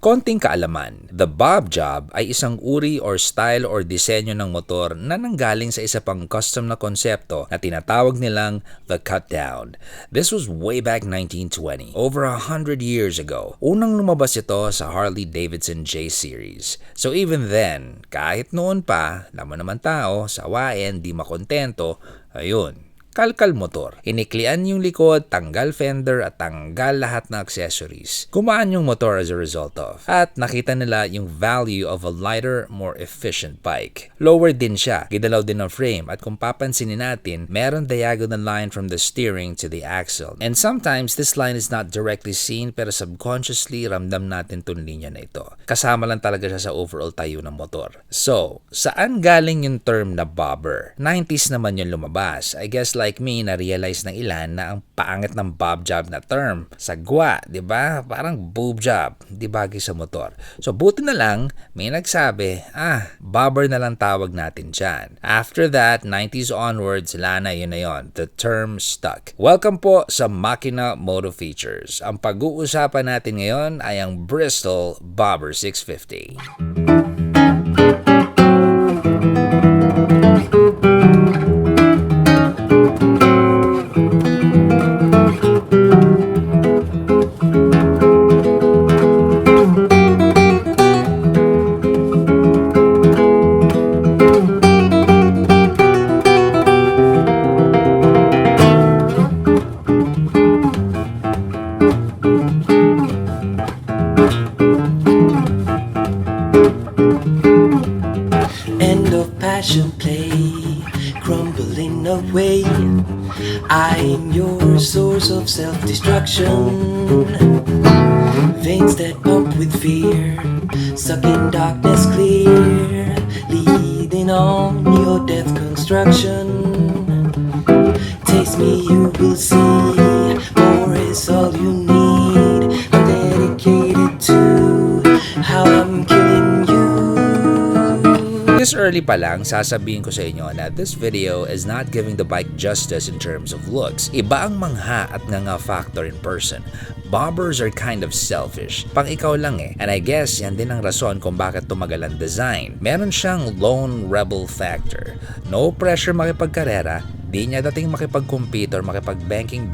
Konting kaalaman, the Bob Job ay isang uri or style or disenyo ng motor na nanggaling sa isa pang custom na konsepto na tinatawag nilang the cut down. This was way back 1920, over 100 years ago. Unang lumabas ito sa harley-davidson J series. So even then, kahit noon pa, naman tao, sawain, di makontento, ayun, kalkal motor. Iniklian yung likod, tanggal fender at tanggal lahat ng accessories. Gumaan yung motor as a result of. At nakita nila yung value of a lighter, more efficient bike. Lower din siya, gidalaw din ng frame at kung papansinin natin, meron diagonal line from the steering to the axle. And sometimes this line is not directly seen pero subconsciously ramdam natin tong linya na ito. Kasama lang talaga siya sa overall tayo ng motor. So, saan galing yung term na bobber? 90s naman yung lumabas. I guess like me, na-realize ng ilan na ang pangit ng bob job na term. Sagwa, di ba? Parang boob job. Di bagay sa motor. So, buti na lang, may nagsabi, bobber na lang tawag natin dyan. After that, 90s onwards, wala na yun. The term stuck. Welcome po sa Makina Moto Features. Ang pag-uusapan natin ngayon ay ang Bristol Bobber 650. Play crumbling away. I'm your source of self-destruction. Veins that pump with fear, sucking darkness clear, leading on your death construction. Taste me, you will see. More is all you need. I'm dedicated to how I'm killing you. This early pa lang, sasabihin ko sa inyo na this video is not giving the bike justice in terms of looks. Iba ang mangha at nga factor in person. Bobbers are kind of selfish. Pang ikaw lang eh. And I guess yan din ang rason kung bakit tumagal ang design. Meron siyang lone rebel factor. No pressure makipagkarera. Di niya dating makipag-compete or makipag-banking.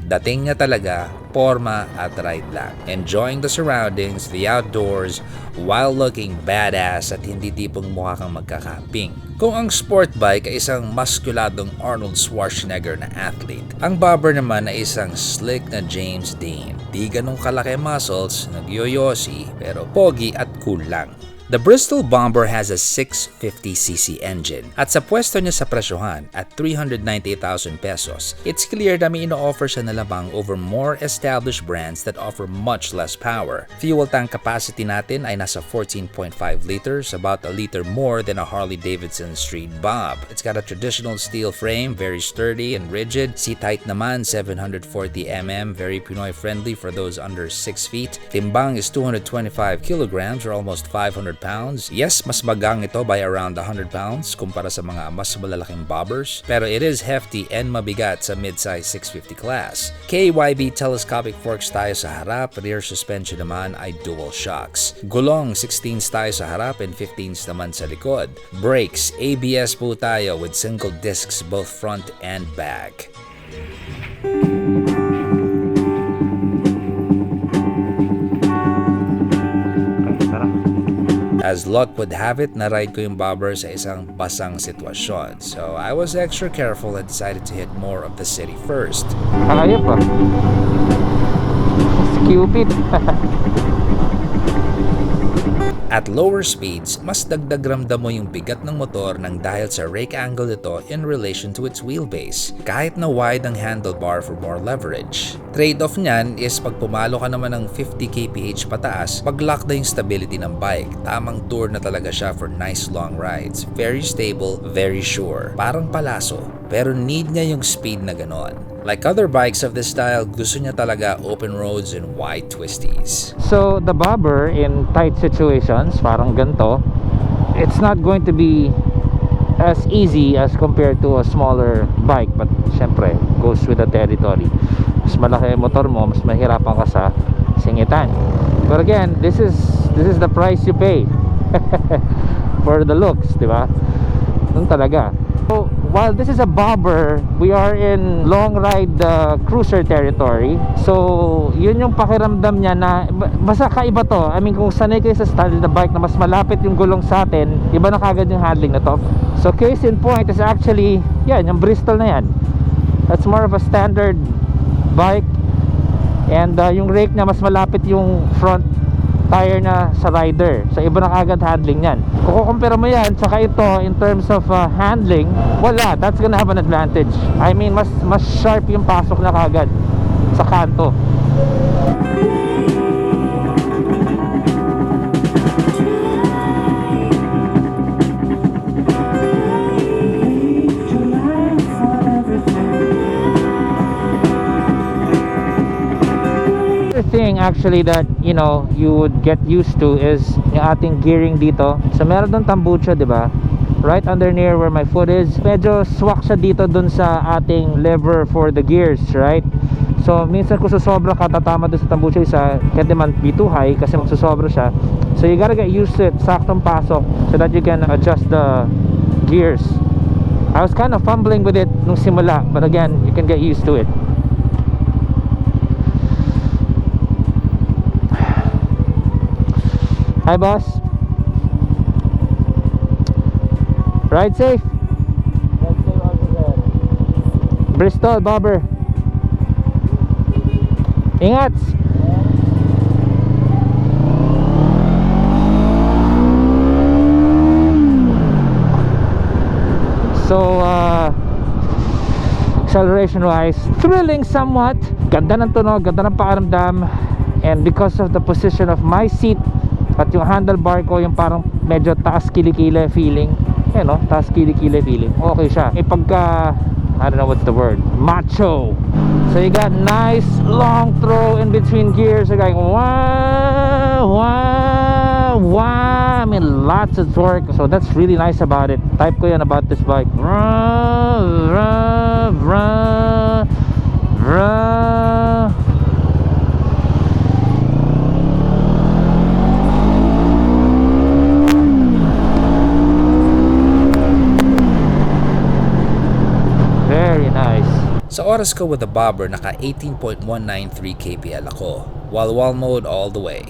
Dating niya talaga, forma at ride lang. Enjoying the surroundings, the outdoors, while looking badass at hindi tipong mukha kang magkakamping. Kung ang sport bike ay isang maskuladong Arnold Schwarzenegger na athlete, ang bobber naman ay isang slick na James Dean. Di ganong kalaki muscles, nagyoyosi, pero pogi at cool lang. The Bristol Bobber has a 650cc engine at sa pwesto niya sa presyohan at 398,000 pesos, it's clear na may ino-offer siya na lamang over more established brands that offer much less power. Fuel tank capacity natin ay nasa 14.5 liters, about a liter more than a Harley-Davidson Street Bob. It's got a traditional steel frame, very sturdy and rigid. Seat height naman, 740mm, very Pinoy friendly for those under 6 feet. Timbang is 225 kilograms or almost 500 pounds. Yes, mas magang ito by around 100 pounds kumpara sa mga mas malalaking bobbers, pero it is hefty and mabigat sa mid-size 650 class. KYB telescopic forks tayo sa harap, rear suspension naman ay dual shocks. Gulong 16s tayo sa harap and 15s naman sa likod. Brakes, ABS po tayo with single discs both front and back. As luck would have it, na-ride ko yung bobber sa isang basang sitwasyon. So I was extra careful and decided to hit more of the city first. Kaya pa. Cupid. At lower speeds, mas dagdag ramdam mo yung bigat ng motor nang dahil sa rake angle nito in relation to its wheelbase, kahit na wide ang handlebar for more leverage. Trade-off niyan is pag pumalo ka naman ng 50 kph pataas, pag-lock na yung stability ng bike. Tamang tour na talaga siya for nice long rides. Very stable, very sure. Parang palaso, pero need niya yung speed na ganon. Like other bikes of this style, gusto niya talaga open roads and wide twisties. So the bobber in tight situations, parang ganito, it's not going to be as easy as compared to a smaller bike, but syempre goes with the territory. Mas malaki motor mo, mas mahirapan ka sa singitan. But again, this is This is the price you pay for the looks, di ba? Doon talaga. So, while this is a bobber, we are in long ride cruiser territory. So, yun yung pakiramdam niya na basta kaiba to. I mean, kung sanay kayo sa style na bike na mas malapit yung gulong sa atin, iba na kagad yung handling na to. So, case in point is actually, yan, yung Bristol na yan. That's more of a standard bike. And yung rake niya mas malapit yung front tire na sa rider. So iba na kagad handling yan. Kung kukumpara mo yan saka ito in terms of handling, wala, that's gonna have an advantage. I mean, mas sharp yung pasok na kagad sa kanto. Thing actually that you know you would get used to is yung ating gearing dito. So meron doon tambucho, di ba? Right under near where my foot is. Medyo swak siya dito dun sa ating lever for the gears, right? So minsan kung susobra ka, tatama doon sa tambucho isa, can't naman be too high kasi magsusobra siya. So you gotta get used to it, saktong pasok, so that you can adjust the gears. I was kind of fumbling with it nung simula, but again, you can get used to it. Hi boss. Ride safe. Bristol Bobber. Ingat. So acceleration wise, thrilling somewhat. Ganda ng tunog, ganda ng pakaramdam. And because of the position of my seat at yung handlebar ko, yung parang medyo taas kilikili feeling, you know, taas kilikili feeling, okay siya. May pagka, I don't know what's the word, macho. So you got nice long throw in between gears. You're going wow, wow, wow. I mean, lots of torque. So that's really nice about it. Type ko yan about this bike. Sa oras ko with the bobber, naka 18.193 kpl ako, while wall mode all the way.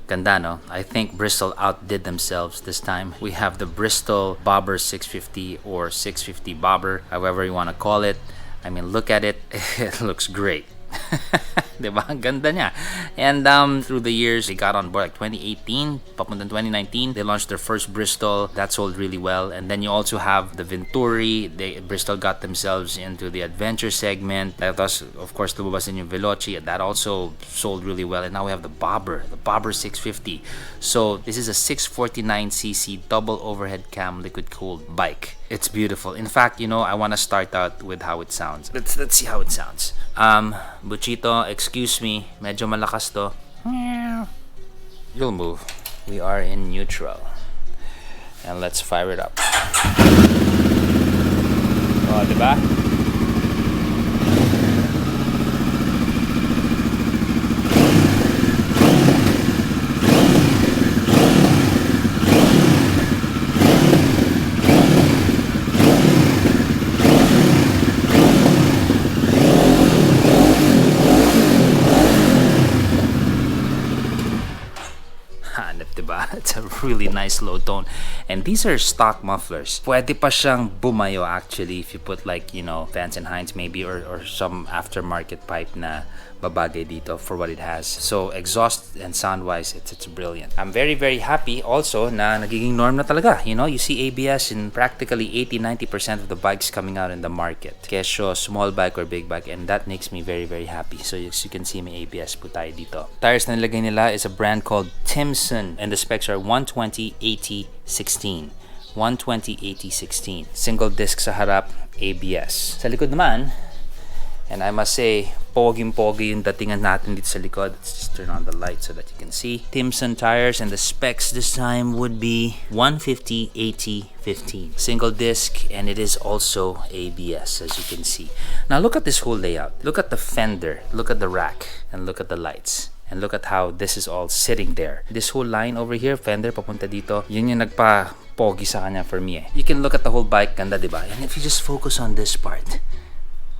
Ganda, no? I think Bristol outdid themselves this time. We have the Bristol Bobber 650 or 650 Bobber, however you want to call it. I mean, look at it. It looks great. Diba? Ang ganda niya. And through the years, they got on board like 2018, papunta 2019. They launched their first Bristol. That sold really well. And then you also have the Venturi. Bristol got themselves into the adventure segment. That was, of course, lumabas din yung Veloci. That also sold really well. And now we have the Bobber 650. So this is a 649cc double overhead cam liquid cooled bike. It's beautiful. In fact, you know, I want to start out with how it sounds. Let's see how it sounds. Buchito, excuse me, medyo malakas to. You'll move. We are in neutral. And let's fire it up. Oh, diba? It's a really nice low tone, and these are stock mufflers. Pwede pa siyang bumayo actually if you put like, you know, Vance and Hines maybe, or some aftermarket pipe na babagay dito for what it has. So exhaust and sound wise, it's brilliant. I'm very happy also na nagiging norm na talaga. You know, you see ABS in practically 80-90% of the bikes coming out in the market. Kesyo small bike or big bike, and that makes me very happy. So as you can see, may ABS po tayo dito. Tires na nilagay nila is a brand called Timson, and the specs are 120/80/16. 120/80/16. Single disc sa harap, ABS. Sa likod naman, and I must say, poging-pogi yung datingan natin dito sa likod. Let's just turn on the light so that you can see. Timson tires, and the specs this time would be 150/80/15. Single disc, and it is also ABS, as you can see. Now look at this whole layout. Look at the fender, look at the rack, and look at the lights. And look at how this is all sitting there. This whole line over here, fender papunta dito, yun yung nagpa-pogi sa kanya for me eh. You can look at the whole bike, ganda diba? And if you just focus on this part,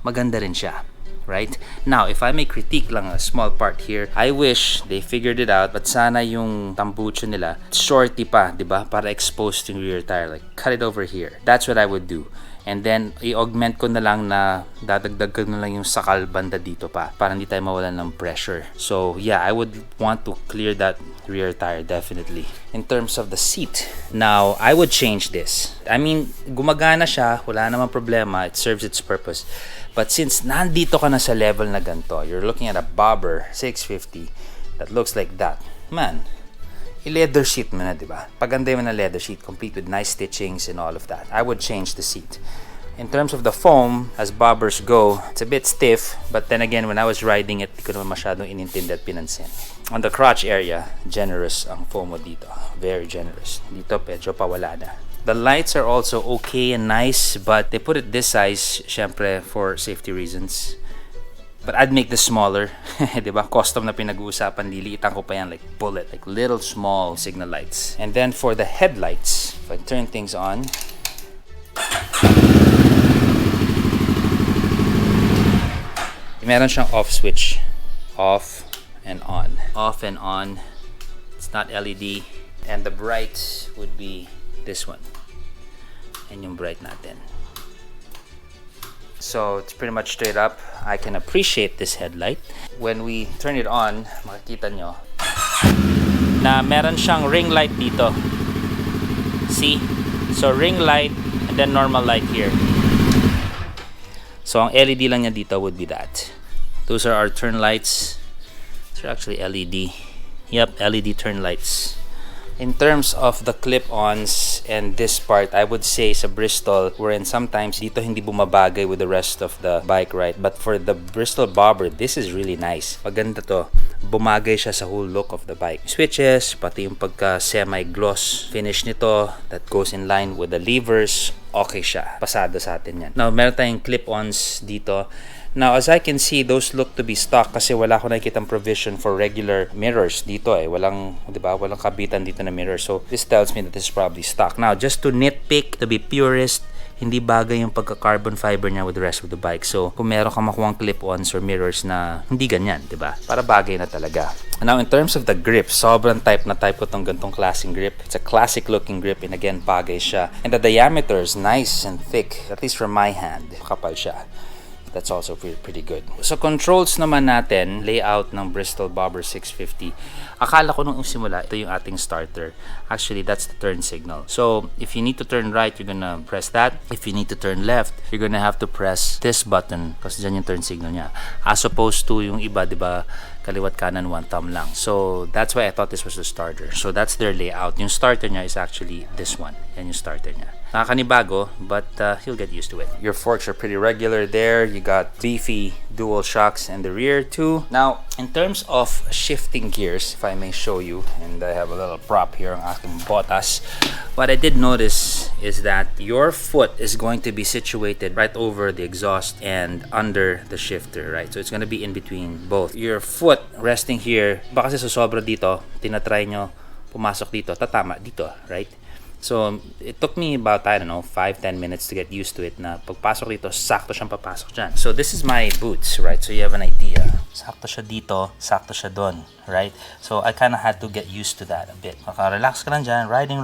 maganda rin siya. Right? Now, if I may critique lang a small part here, I wish they figured it out, but sana yung tambucho nila, shorty pa, diba? Para exposed yung rear tire. Like, cut it over here. That's what I would do. And then, i-augment ko na lang na dadagdag ko na lang yung sakal banda dito pa para hindi tayo mawalan ng pressure. So, yeah, I would want to clear that rear tire definitely. In terms of the seat, now, I would change this. I mean, gumagana siya, wala namang problema, it serves its purpose. But since nandito ka na sa level na ganito, you're looking at a Bobber 650 that looks like that. Man, i-leather sheet mo na, diba? Paganda mo na leather sheet, complete with nice stitchings and all of that. I would change the seat. In terms of the foam, as bobbers go, it's a bit stiff, but then again, when I was riding it, di ko naman masyadong inintindi at pinansin. On the crotch area, generous ang foam mo dito. Very generous. Dito, medyo pawala na. The lights are also okay and nice, but they put it this size, syempre, for safety reasons. But I'd make this smaller. Diba? Custom na pinag-uusapan. Liliitan ko pa yan like bullet. Like little small signal lights. And then for the headlights, if I turn things on, meron siyang off switch. Off and on. Off and on. It's not LED. And the bright would be this one. And yung bright natin. So it's pretty much straight up. I can appreciate this headlight. When we turn it on, makikita nyo na meron siyang ring light dito. See? So ring light and then normal light here. So ang LED lang niya dito would be that. Those are our turn lights. These are actually LED. Yep, LED turn lights. In terms of the clip-ons and this part, I would say sa Bristol, wherein sometimes dito hindi bumabagay with the rest of the bike, right? But for the Bristol Bobber, this is really nice. Maganda to. Bumagay siya sa whole look of the bike. Switches, pati yung pagka semi-gloss finish nito that goes in line with the levers, okay siya. Pasado sa atin yan. Now, meron tayong clip-ons dito. Now, as I can see, those look to be stock kasi wala ko nakikitang provision for regular mirrors dito eh. Walang, di ba? Walang kabitan dito na mirror. So, this tells me that this is probably stock. Now, just to nitpick, to be purist, hindi bagay yung pagka-carbon fiber niya with the rest of the bike. So, kung meron ka makuhang clip-ons or mirrors na hindi ganyan, di ba? Para bagay na talaga. Now, in terms of the grip, sobrang type ko tong gantong klaseng grip. It's a classic looking grip and again, bagay siya. And the diameter is nice and thick, at least for my hand. Kapal siya. That's also pretty good. So controls naman natin, layout ng Bristol Bobber 650. Akala ko nung simula, ito yung ating starter. Actually, that's the turn signal. So if you need to turn right, you're gonna press that. If you need to turn left, you're gonna have to press this button kasi dyan yung turn signal niya. As opposed to yung iba, di ba, kaliwat kanan, one thumb lang. So that's why I thought this was the starter. So that's their layout. Yung starter niya is actually this one. Yan yung starter niya. Nakakanibago, but you'll get used to it. Your forks are pretty regular there. You got beefy dual shocks in the rear too. Now, in terms of shifting gears, if I may show you, and I have a little prop here ang aking botas. What I did notice is that your foot is going to be situated right over the exhaust and under the shifter, right? So it's going to be in between both. Your foot resting here, baka kasi sobra dito, tinatry nyo pumasok dito, tatama dito, right? So, it took me about, I don't know, 5-10 minutes to get used to it na pagpasok dito, sakto siyang papasok dyan. So, this is my boots, right? So, you have an idea. Sakto siya dito, sakto siya doon, right? So, I kind of had to get used to that a bit. Maka-relax ka lang dyan, riding,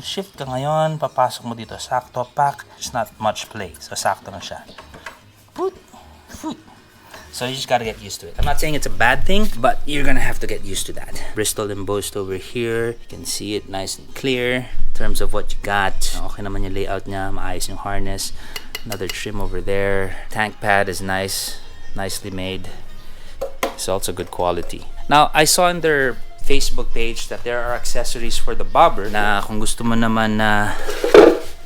shift ka ngayon, papasok mo dito, sakto, pak. There's not much play. So, sakto lang siya. Boot, foot. So you just gotta get used to it. I'm not saying it's a bad thing, but you're gonna have to get used to that. Bristol embossed over here. You can see it nice and clear in terms of what you got. Okay naman yung layout niya, maayos yung harness. Another trim over there. Tank pad is nice, nicely made. It's also good quality. Now, I saw in their Facebook page that there are accessories for the Bobber na kung gusto mo naman na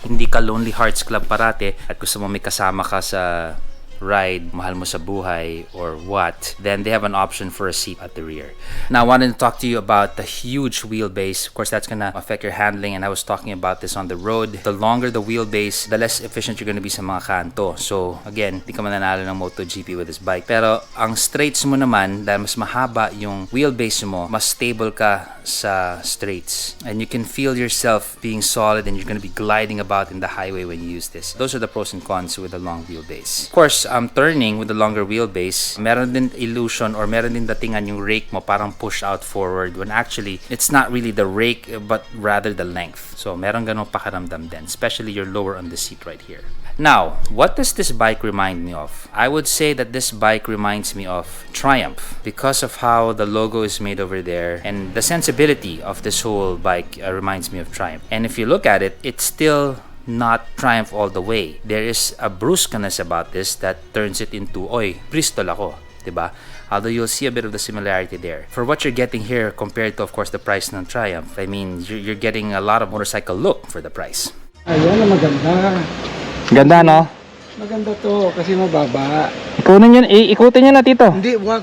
hindi ka Lonely Hearts Club parate at gusto mo may kasama ka sa ride, mahal mo sa buhay or what, then they have an option for a seat at the rear. Now, I wanted to talk to you about the huge wheelbase. Of course, that's gonna affect your handling, and I was talking about this on the road. The longer the wheelbase, the less efficient you're gonna be sa mga kanto. So, again, di ka mananalo ng MotoGP with this bike. Pero, ang straights mo naman, dahil mas mahaba yung wheelbase mo, mas stable ka sa straights. And you can feel yourself being solid and you're gonna be gliding about in the highway when you use this. Those are the pros and cons with a long wheelbase. Of course, turning with the longer wheelbase, meron din illusion or meron din datingan yung rake mo parang push out forward when actually it's not really the rake but rather the length. So meron ganong pakaramdam din, especially you're lower on the seat right here. Now, what does this bike remind me of? I would say that this bike reminds me of Triumph because of how the logo is made over there, and the sensibility of this whole bike reminds me of Triumph. And if you look at it, it's still not Triumph all the way. There is a brusqueness about this that turns it into, oy, Bristol ako, diba? Although you'll see a bit of the similarity there. For what you're getting here compared to, of course, the price ng Triumph, I mean, you're getting a lot of motorcycle look for the price. Ayan na maganda. Ganda, no? Maganda to kasi mababa. Ikutin nyo, ikutin nyo na, Tito. Hindi, wag.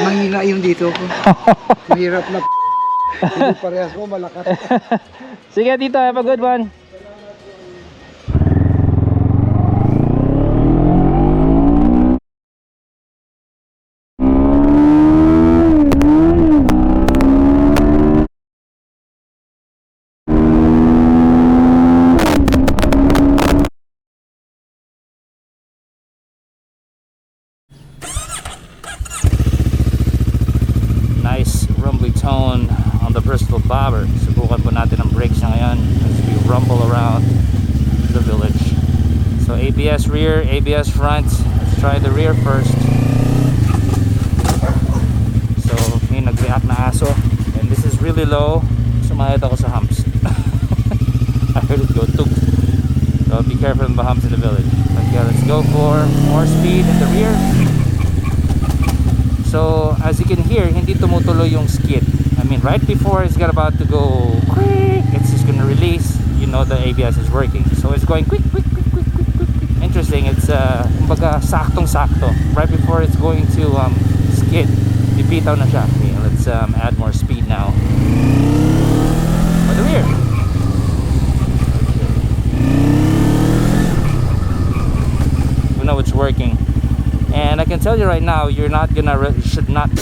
Mahina yung dito ko. Mahirap na hindi parehas ko, malakas. Sige, Tito, have a good one. Nice rumbly tone on the Bristol Bobber. Subukan po natin ang brakes na ngayon as we rumble around the village. So ABS rear, ABS front. Let's try the rear first. So may nag-react na aso, and this is really low. Sumayad ako sa humps. I heard it go tuk. So be careful of the humps in the village. Okay, let's go for more speed in the rear. So as you can hear, hindi tumutuloy yung skid. I mean, right before it's about to go quick, it's just gonna release. You know the ABS is working, so it's going quick, quick, quick, quick, quick, quick. Interesting. It's kumbaga saktong-sakto. Right before it's going to skid, bibitaw na siya. Okay, let's add more speed now. For the rear. We know it's working. And I can tell you right now, you're not gonna should not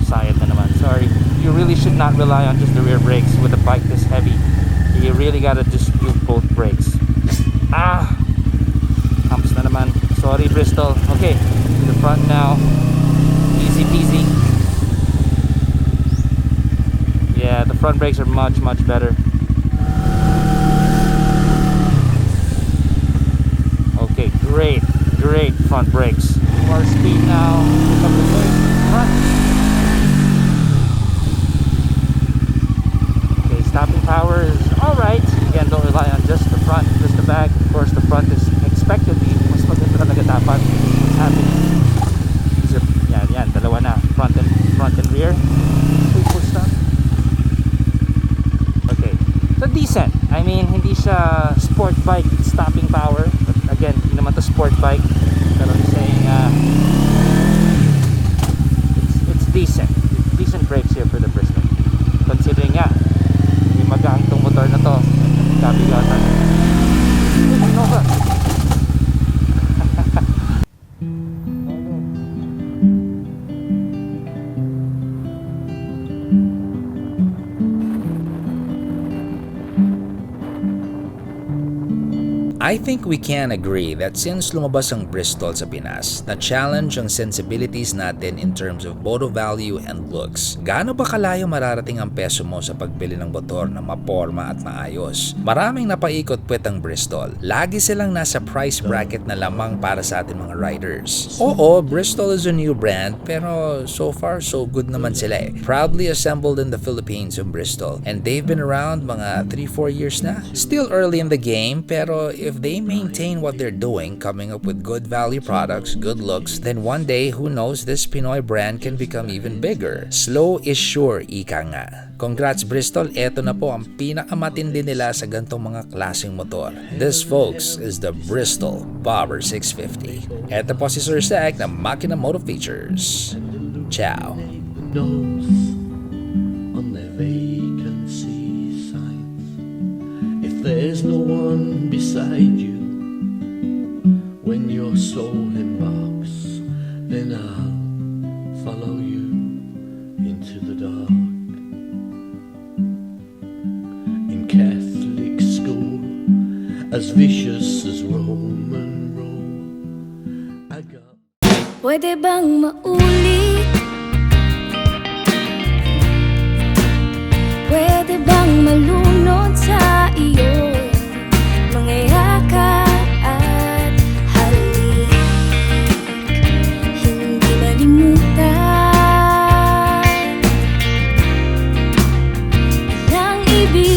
sayad na naman, sorry. You really should not rely on just the rear brakes with a bike this heavy. You really gotta just do both brakes. Humps na naman. Sorry, Bristol. Okay, to the front now. Easy peasy. Yeah, the front brakes are much better. Okay, great front brakes. More speed now. Pick up the brakes front. Okay, stopping power is alright. Again, don't rely on just the front, just the back. Of course, the front is expectedly mas maganda talaga dapat. What's happening? Yan, dalawa na. Front and rear. Quick push stop. Okay, so decent. I mean, hindi siya sport bike stopping power. But again, hindi naman to sport bike. Pero I'm saying it's decent. Decent brakes here for the Bristol. Considering nga, may magaang tong motor na to. Kabigatan. Ano ba? I think we can agree that since lumabas ang Bristol sa Pinas, na-challenge ang sensibilities natin in terms of moto value and looks. Gaano ba kalayo mararating ang peso mo sa pagbili ng motor na maporma at maayos? Maraming napaikot puwet ang Bristol. Lagi silang nasa price bracket na lamang para sa ating mga riders. Oo, Bristol is a new brand, pero so far so good naman sila eh. Proudly assembled in the Philippines yung Bristol, and they've been around mga 3-4 years na. Still early in the game, pero if they maintain what they're doing, coming up with good value products, good looks, then one day, who knows, this Pinoy brand can become even bigger. Slow is sure, ika nga. Congrats Bristol, eto na po ang pinakamatindi nila sa gantong mga klaseng motor. This folks is the Bristol Bobber 650. Eto po si Sir Zack ng Makina Moto Features. Ciao! Notes on their vacancy signs. If there's no one beside you when your soul embarks, then I'll follow you into the dark. In Catholic school, as vicious as Roman road, I got. Pwede bang maulit? Pwede bang malunod sa iyo? Mga yakap at halik, hindi malimutan ng ibig.